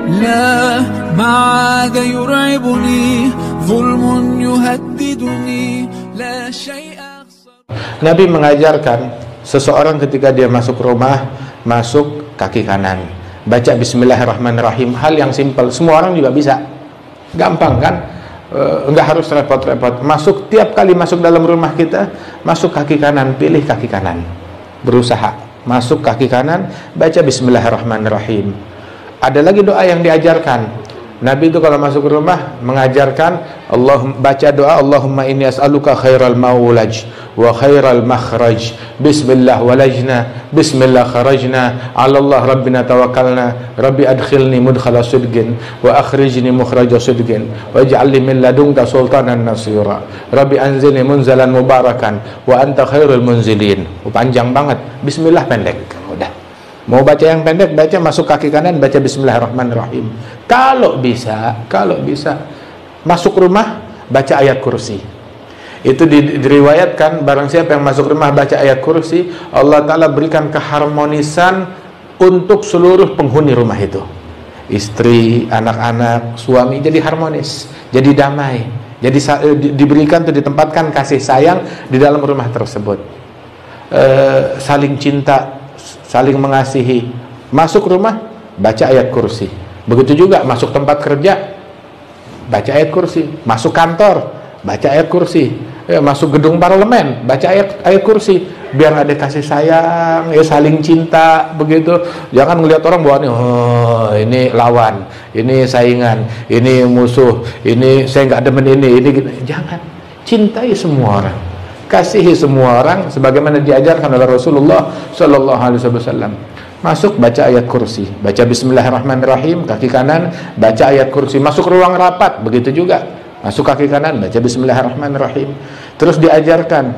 لا ما عاد يرعبني ظلم يهددني لا شيء أخسر. Nabi mengajarkan seseorang ketika dia masuk rumah, masuk kaki kanan, baca bismillahirrahmanirrahim. Hal yang simpel, semua orang juga bisa, gampang kan? Enggak harus repot-repot. Tiap kali masuk dalam rumah kita, masuk kaki kanan, pilih kaki kanan, berusaha masuk kaki kanan, baca bismillahirrahmanirrahim. Ada lagi doa yang diajarkan Nabi itu kalau masuk ke rumah mengajarkan baca doa Allahumma inni as'aluka khairal maulaj wa khairal makhraj bismillah walajna bismillah kharajna ala Allah rabbina tawakkalna rabbi adkhilni mudkhala sidqin wa akhrijni mukhraja sidqin waj'alni min ladunka sultanan nasira rabbi anzilni munzalan mubarakan wa anta khairul munzilin. Panjang banget, bismillah pendek. Udah, mau baca yang pendek, baca masuk kaki kanan, baca bismillahirrahmanirrahim. Kalau bisa masuk rumah baca ayat kursi. Itu diriwayatkan barang siapa yang masuk rumah baca ayat kursi, Allah Ta'ala berikan keharmonisan untuk seluruh penghuni rumah itu. Istri, anak-anak, suami jadi harmonis, jadi damai. Jadi diberikan atau ditempatkan kasih sayang di dalam rumah tersebut. Saling cinta, saling mengasihi. Masuk rumah baca ayat kursi. Begitu juga masuk tempat kerja baca ayat kursi, masuk kantor baca ayat kursi, masuk gedung parlemen baca ayat kursi, biar ada kasih sayang, saling cinta begitu. Jangan ngelihat orang bahwa ini lawan, ini saingan, ini musuh, ini saya nggak demen ini gitu. Jangan, cintai semua orang, kasihi semua orang sebagaimana diajarkan oleh Rasulullah Sallallahu Alaihi Wasallam. Masuk baca ayat kursi, baca bismillahirrahmanirrahim, kaki kanan baca ayat kursi. Masuk ruang rapat begitu juga, masuk kaki kanan baca bismillahirrahmanirrahim. Terus diajarkan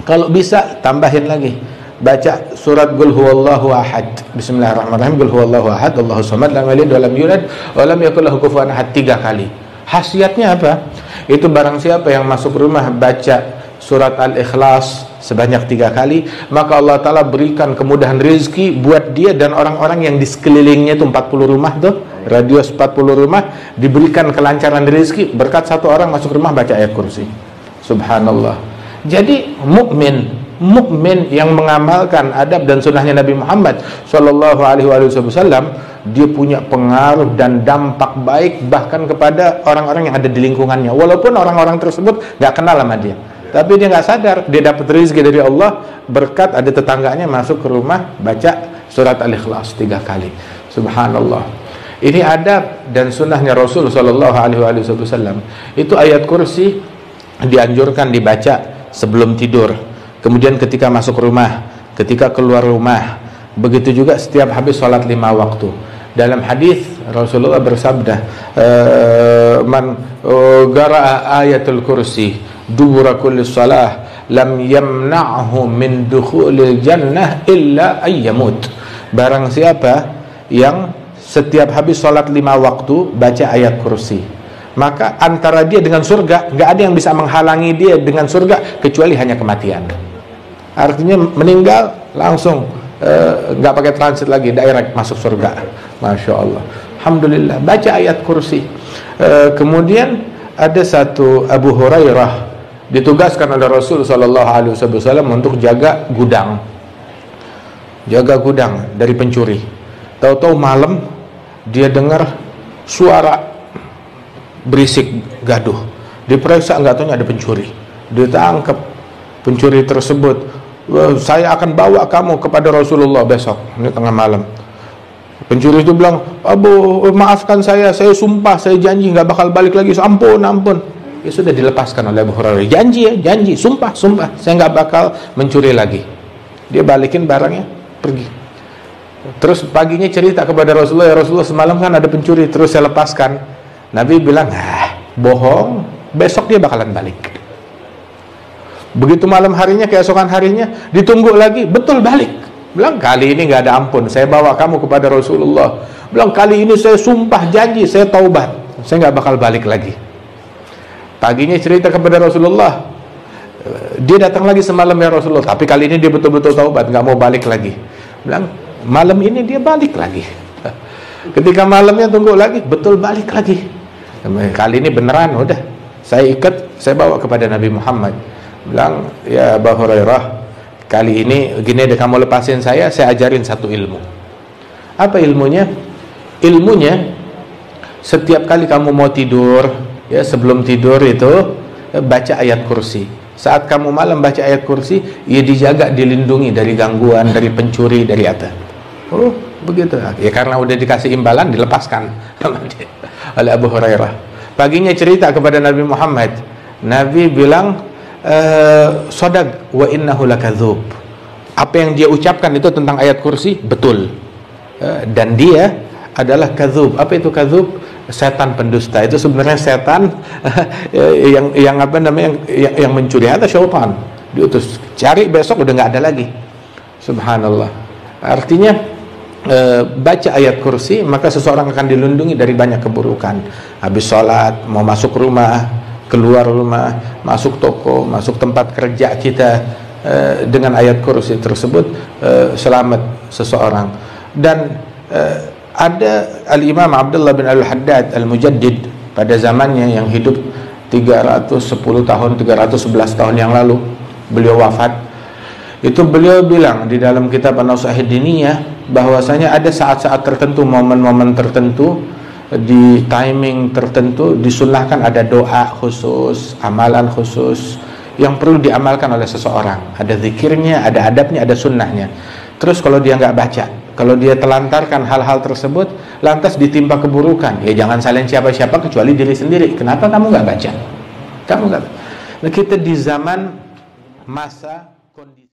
kalau bisa tambahin lagi, baca surat Qul huwallahu ahad. Bismillahirrahmanirrahim, Qul huwallahu ahad, Allahus samad, lam yalid wa lam yulad wa lam yakul lahu kufuwan ahad 3 kali. Khasiatnya apa? Itu barang siapa yang masuk rumah baca surat Al-Ikhlas sebanyak 3 kali, maka Allah Ta'ala berikan kemudahan rezeki buat dia dan orang-orang yang di sekelilingnya itu 40 rumah tuh, radius 40 rumah, diberikan kelancaran rezeki berkat satu orang masuk rumah baca ayat kursi. Subhanallah. Jadi mukmin yang mengamalkan adab dan sunnahnya Nabi Muhammad Sallallahu Alaihi Wasallam, dia punya pengaruh dan dampak baik bahkan kepada orang-orang yang ada di lingkungannya, walaupun orang-orang tersebut gak kenal sama dia, tapi dia nggak sadar dia dapat rezeki dari Allah berkat ada tetangganya masuk ke rumah baca surat Al-Ikhlas 3 kali. Subhanallah. Ini adab dan sunnahnya Rasul Sallallahu Alaihi Wasallam. Itu ayat kursi dianjurkan dibaca sebelum tidur, kemudian ketika masuk rumah, ketika keluar rumah, begitu juga setiap habis sholat 5 waktu. Dalam hadis Rasulullah bersabda, man qara'a ayatul kursi dubura kulli salah lam yamna'hu min dukhulil jannah illa ayyamut. Barang siapa yang setiap habis sholat 5 waktu baca ayat kursi, maka antara dia dengan surga nggak ada yang bisa menghalangi dia dengan surga kecuali hanya kematian. Artinya meninggal langsung nggak pakai transit lagi, direct masuk surga. Masya Allah, alhamdulillah, baca ayat kursi. Kemudian ada satu Abu Hurairah ditugaskan oleh Rasul Sallallahu Alaihi Wasallam untuk jaga gudang dari pencuri. Tahu-tahu malam dia dengar suara berisik gaduh, diperiksa nggak tahunya ada pencuri, ditangkap pencuri tersebut. Saya akan bawa kamu kepada Rasulullah besok. Ini tengah malam. Pencuri itu bilang, Abu, maafkan saya sumpah, saya janji nggak bakal balik lagi. Ampun. Ya sudah, dilepaskan oleh Abu Hurairah. Janji, sumpah, saya nggak bakal mencuri lagi. Dia balikin barangnya, pergi. Terus paginya cerita kepada Rasulullah, ya Rasulullah, semalam kan ada pencuri, terus saya lepaskan. Nabi bilang, bohong, besok dia bakalan balik. Begitu malam harinya, keesokan harinya, ditunggu lagi, betul balik. Bilang, kali ini nggak ada ampun, saya bawa kamu kepada Rasulullah. Bilang, kali ini saya sumpah, janji, saya taubat, saya nggak bakal balik lagi. Paginya cerita kepada Rasulullah, dia datang lagi semalam, ya Rasulullah, tapi kali ini dia betul-betul taubat, nggak mau balik lagi. Bilang, malam ini dia balik lagi. Ketika malamnya tunggu lagi, betul balik lagi. Kali ini beneran, udah saya ikat, saya bawa kepada Nabi Muhammad, bilang, ya Abu Hurairah, kali ini gini deh, kamu lepasin saya ajarin satu ilmu. Apa ilmunya? Ilmunya, setiap kali kamu mau tidur, ya sebelum tidur itu baca ayat kursi. Saat kamu malam baca ayat kursi, ia dijaga, dilindungi dari gangguan, dari pencuri, dari apa. Oh begitu ya, karena udah dikasih imbalan, dilepaskan oleh Abu Hurairah. Paginya cerita kepada Nabi Muhammad, Nabi bilang, sodak wa innahu lakadzub. Apa yang dia ucapkan itu tentang ayat kursi betul, dan dia adalah kadzub. Apa itu kadzub? Setan pendusta. Itu sebenarnya setan yang apa namanya, yang mencuri. Ada syaitan diutus, cari besok udah nggak ada lagi. Subhanallah. Artinya baca ayat kursi, maka seseorang akan dilindungi dari banyak keburukan. Habis sholat, mau masuk rumah, keluar rumah, masuk toko, masuk tempat kerja kita, dengan ayat kursi tersebut selamat seseorang. Dan ada Al-Imam Abdullah bin Al-Haddad Al-Mujaddid pada zamannya, yang hidup 310 tahun, 311 tahun yang lalu beliau wafat. Itu beliau bilang di dalam kitab An-Nasihat Diniyah, bahwasanya ada saat-saat tertentu, momen-momen tertentu, di timing tertentu disunahkan ada doa khusus, amalan khusus yang perlu diamalkan oleh seseorang. Ada zikirnya, ada adabnya, ada sunnahnya. Terus kalau dia nggak baca, kalau dia telantarkan hal-hal tersebut, lantas ditimpa keburukan, ya jangan salin siapa-siapa kecuali diri sendiri. Kenapa kamu nggak baca? Kamu nggak. Nah, kita di zaman masa kondisi